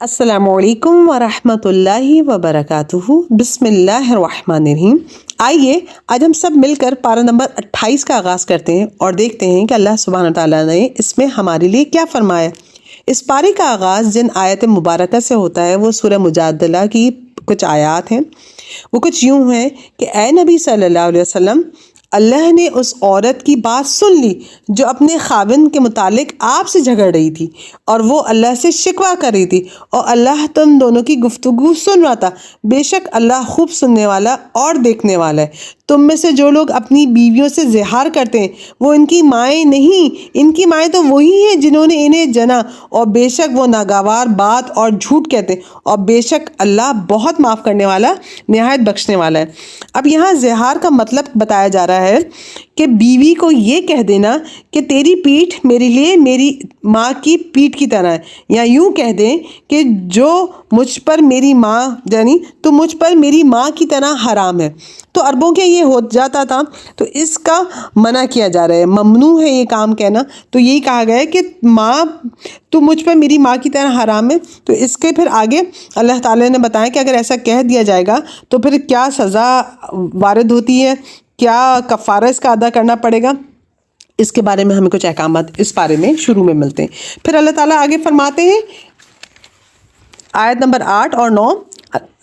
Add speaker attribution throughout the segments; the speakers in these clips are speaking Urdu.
Speaker 1: السلام علیکم ورحمۃ اللہ وبرکاتہ۔ بسم اللہ الرحمن الرحیم۔ آئیے آج ہم سب مل کر پارہ نمبر 28 کا آغاز کرتے ہیں اور دیکھتے ہیں کہ اللہ سبحانہ تعالیٰ نے اس میں ہمارے لیے کیا فرمایا۔ اس پارے کا آغاز جن آیت مبارکہ سے ہوتا ہے وہ سورہ مجادلہ کی کچھ آیات ہیں۔ وہ کچھ یوں ہیں کہ اے نبی صلی اللہ علیہ وسلم، اللہ نے اس عورت کی بات سن لی جو اپنے خاوند کے متعلق آپ سے جھگڑ رہی تھی اور وہ اللہ سے شکوہ کر رہی تھی، اور اللہ تم دونوں کی گفتگو سن رہا تھا۔ بے شک اللہ خوب سننے والا اور دیکھنے والا ہے۔ تم میں سے جو لوگ اپنی بیویوں سے زہار کرتے ہیں وہ ان کی مائیں نہیں، ان کی مائیں تو وہی ہیں جنہوں نے انہیں جنا، اور بے شک وہ ناگوار بات اور جھوٹ کہتے ہیں، اور بے شک اللہ بہت معاف کرنے والا، نہایت بخشنے والا ہے۔ اب یہاں زہار کا مطلب بتایا جا رہا ہے کہ بیوی کو یہ کہہ دینا کہ تیری پیٹھ میرے لیے میری ماں کی پیٹھ کی طرح ہے، یا یوں کہہ دیں کہ جو مجھ پر میری ماں یعنی تو مجھ پر میری ماں کی طرح حرام ہے۔ تو عربوں کے یہ ہو جاتا تھا، تو اس کا منع کیا جا رہا ہے، ممنوع ہے یہ کام کہنا۔ تو یہی کہا گیا ہے کہ ماں تو مجھ پر میری ماں کی طرح حرام ہے۔ تو اس کے پھر آگے اللہ تعالیٰ نے بتایا کہ اگر ایسا کہہ دیا جائے گا تو پھر کیا سزا وارد ہوتی ہے، کیا کفارہ اس کا ادا کرنا پڑے گا، اس کے بارے میں ہمیں کچھ احکامات اس بارے میں شروع میں ملتے ہیں۔ پھر اللہ تعالیٰ آگے فرماتے ہیں آیت نمبر 8 اور 9،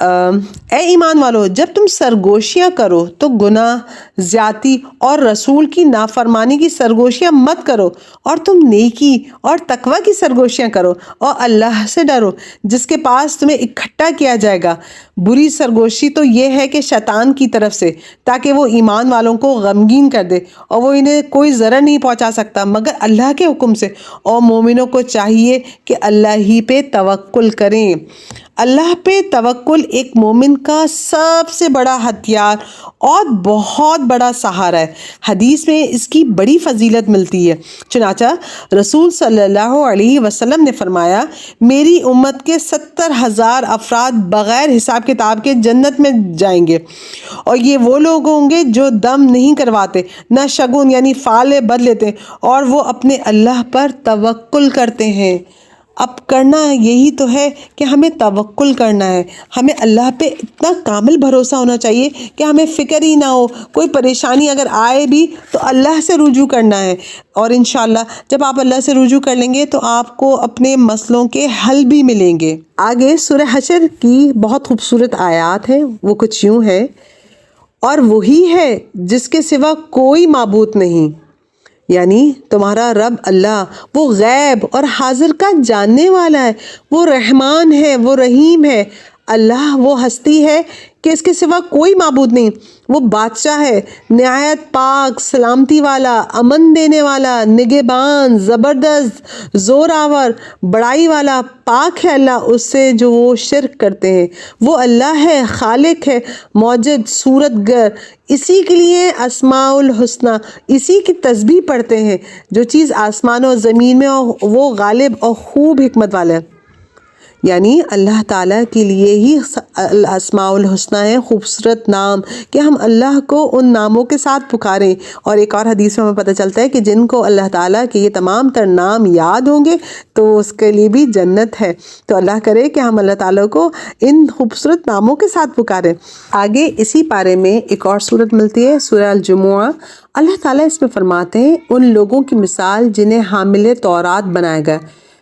Speaker 1: اے ایمان والو، جب تم سرگوشیاں کرو تو گناہ، زیادتی اور رسول کی نافرمانی کی سرگوشیاں مت کرو، اور تم نیکی اور تقوی کی سرگوشیاں کرو، اور اللہ سے ڈرو جس کے پاس تمہیں اکٹھا کیا جائے گا۔ بری سرگوشی تو یہ ہے کہ شیطان کی طرف سے، تاکہ وہ ایمان والوں کو غمگین کر دے، اور وہ انہیں کوئی ضرر نہیں پہنچا سکتا مگر اللہ کے حکم سے، اور مومنوں کو چاہیے کہ اللہ ہی پہ توکل کریں۔ اللہ پہ توکل ایک مومن کا سب سے بڑا ہتھیار اور بہت بڑا سہارا ہے۔ حدیث میں اس کی بڑی فضیلت ملتی ہے۔ چنانچہ رسول صلی اللہ علیہ وسلم نے فرمایا، میری امت کے 70,000 افراد بغیر حساب کتاب کے جنت میں جائیں گے، اور یہ وہ لوگ ہوں گے جو دم نہیں کرواتے، نہ شگن یعنی فعل بد لیتے، اور وہ اپنے اللہ پر توکل کرتے ہیں۔ اب کرنا یہی تو ہے کہ ہمیں توکل کرنا ہے، ہمیں اللہ پہ اتنا کامل بھروسہ ہونا چاہیے کہ ہمیں فکر ہی نہ ہو، کوئی پریشانی اگر آئے بھی تو اللہ سے رجوع کرنا ہے، اور انشاءاللہ جب آپ اللہ سے رجوع کر لیں گے تو آپ کو اپنے مسئلوں کے حل بھی ملیں گے۔ آگے سورہ حشر کی بہت خوبصورت آیات ہیں، وہ کچھ یوں ہے، اور وہی ہے جس کے سوا کوئی معبود نہیں، یعنی تمہارا رب اللہ، وہ غیب اور حاضر کا جاننے والا ہے، وہ رحمان ہے، وہ رحیم ہے۔ اللہ وہ ہستی ہے کہ اس کے سوا کوئی معبود نہیں، وہ بادشاہ ہے، نہایت پاک، سلامتی والا، امن دینے والا، نگہبان، زبردست، زور آور، بڑائی والا۔ پاک ہے اللہ اس سے جو وہ شرک کرتے ہیں۔ وہ اللہ ہے، خالق ہے، موجد، صورت گر، اسی کے لیے اسماء الحسنہ، اسی کی تسبیح پڑھتے ہیں۔ جو چیز آسمان و زمین میں وہ غالب اور خوب حکمت والا ہے، یعنی اللہ تعالیٰ کے لیے ہی اسماء الحسنہ ہیں، خوبصورت نام، کہ ہم اللہ کو ان ناموں کے ساتھ پکاریں۔ اور ایک اور حدیث میں ہمیں پتہ چلتا ہے کہ جن کو اللہ تعالیٰ کے یہ تمام تر نام یاد ہوں گے تو اس کے لیے بھی جنت ہے۔ تو اللہ کرے کہ ہم اللہ تعالیٰ کو ان خوبصورت ناموں کے ساتھ پکاریں۔ آگے اسی پارے میں ایک اور سورت ملتی ہے، سورہ الجمعہ۔ اللہ تعالیٰ اس میں فرماتے ہیں، ان لوگوں کی مثال جنہیں حامل تورات بنایا گیا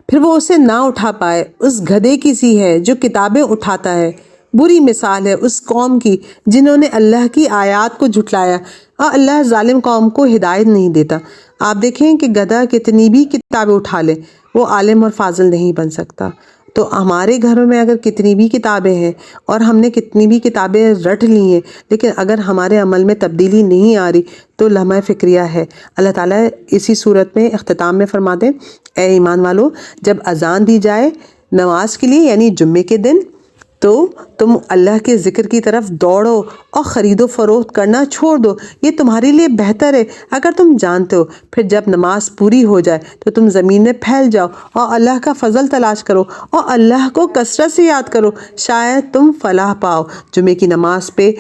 Speaker 1: پھر وہ اسے نہ اٹھا پائے، اس گدھے کی سی ہے جو کتابیں اٹھاتا ہے۔ بری مثال ہے اس قوم کی جنہوں نے اللہ کی آیات کو جھٹلایا، اور اللہ ظالم قوم کو ہدایت نہیں دیتا۔ آپ دیکھیں کہ گدھا کتنی بھی کتابیں اٹھا لے وہ عالم اور فاضل نہیں بن سکتا۔ تو ہمارے گھروں میں اگر کتنی بھی کتابیں ہیں اور ہم نے کتنی بھی کتابیں رٹ لی ہیں، لیکن اگر ہمارے عمل میں تبدیلی نہیں آ رہی تو لمحہ فکریہ ہے۔ اللہ تعالیٰ اسی صورت میں اختتام میں فرماتے ہیں، اے ایمان والو، جب اذان دی جائے نماز کے لیے یعنی جمعے کے دن تو تم اللہ کے ذکر کی طرف دوڑو اور خرید و فروخت کرنا چھوڑ دو، یہ تمہارے لیے بہتر ہے اگر تم جانتے ہو۔ پھر جب نماز پوری ہو جائے تو تم زمین میں پھیل جاؤ اور اللہ کا فضل تلاش کرو، اور اللہ کو کثرت سے یاد کرو، شاید تم فلاح پاؤ۔ جمعے کی نماز پہ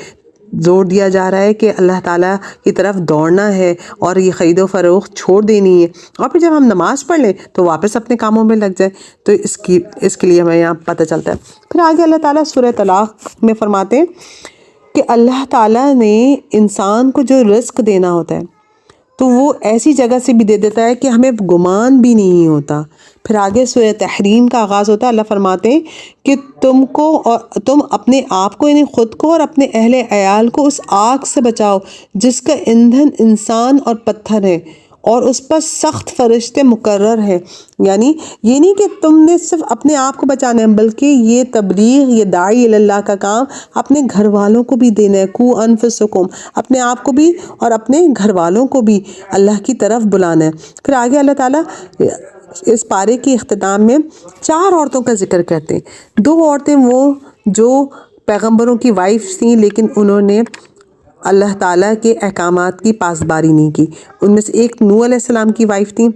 Speaker 1: زور دیا جا رہا ہے کہ اللہ تعالیٰ کی طرف دوڑنا ہے اور یہ خرید و فروخت چھوڑ دینی ہے، اور پھر جب ہم نماز پڑھ لیں تو واپس اپنے کاموں میں لگ جائیں. تو اس کے لیے ہمیں یہاں پتہ چلتا ہے. پھر آگے اللہ تعالیٰ سورہ طلاق میں فرماتے ہیں کہ اللہ تعالیٰ نے انسان کو جو رزق دینا ہوتا ہے تو وہ ایسی جگہ سے بھی دے دیتا ہے کہ ہمیں گمان بھی نہیں ہوتا. پھر آگے سورہ تحریم کا آغاز ہوتا ہے. اللہ فرماتے ہیں کہ تم اپنے آپ کو یعنی خود کو اور اپنے اہل عیال کو اس آگ سے بچاؤ جس کا ایندھن انسان اور پتھر ہے اور اس پر سخت فرشتے مقرر ہیں. یعنی یہ نہیں کہ تم نے صرف اپنے آپ کو بچانا ہے، بلکہ یہ تبلیغ، یہ داعی اللہ کا کام اپنے گھر والوں کو بھی دینا ہے. قو انفسکم، اپنے آپ کو بھی اور اپنے گھر والوں کو بھی اللہ کی طرف بلانا ہے. پھر آگے اللہ تعالیٰ اس پارے کے اختتام میں 4 عورتوں کا ذکر کرتے ہیں. 2 عورتیں وہ جو پیغمبروں کی وائفز تھیں لیکن انہوں نے اللہ تعالیٰ کے احکامات کی پاسداری نہیں کی. ان میں سے ایک نوح علیہ السلام کی وائف تھی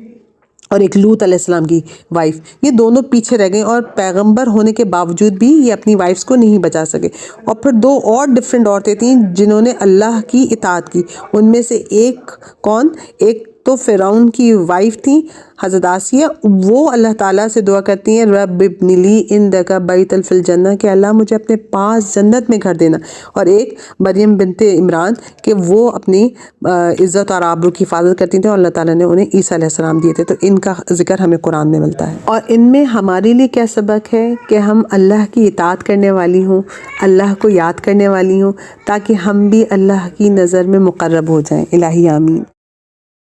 Speaker 1: اور ایک لوط علیہ السلام کی وائف. یہ دونوں پیچھے رہ گئے اور پیغمبر ہونے کے باوجود بھی یہ اپنی وائفز کو نہیں بچا سکے. اور پھر 2 اور ڈیفرنٹ عورتیں تھیں جنہوں نے اللہ کی اطاعت کی. ان میں سے ایک تو فرعون کی وائف تھی حضرت آسیہ. وہ اللہ تعالیٰ سے دعا کرتی ہیں رب ابن لی عندک بیتا فی الجنہ، کہ اللہ مجھے اپنے پاس جنت میں گھر دینا. اور ایک مریم بنت عمران کہ وہ اپنی عزت اور آبرو کی حفاظت کرتی تھیں اور اللہ تعالیٰ نے انہیں عیسیٰ علیہ السلام دیے تھے. تو ان کا ذکر ہمیں قرآن میں ملتا ہے. اور ان میں ہمارے لیے کیا سبق ہے کہ ہم اللہ کی اطاعت کرنے والی ہوں، اللہ کو یاد کرنے والی ہوں، تاکہ ہم بھی اللہ کی نظر میں مقرب ہو جائیں. الہی آمین.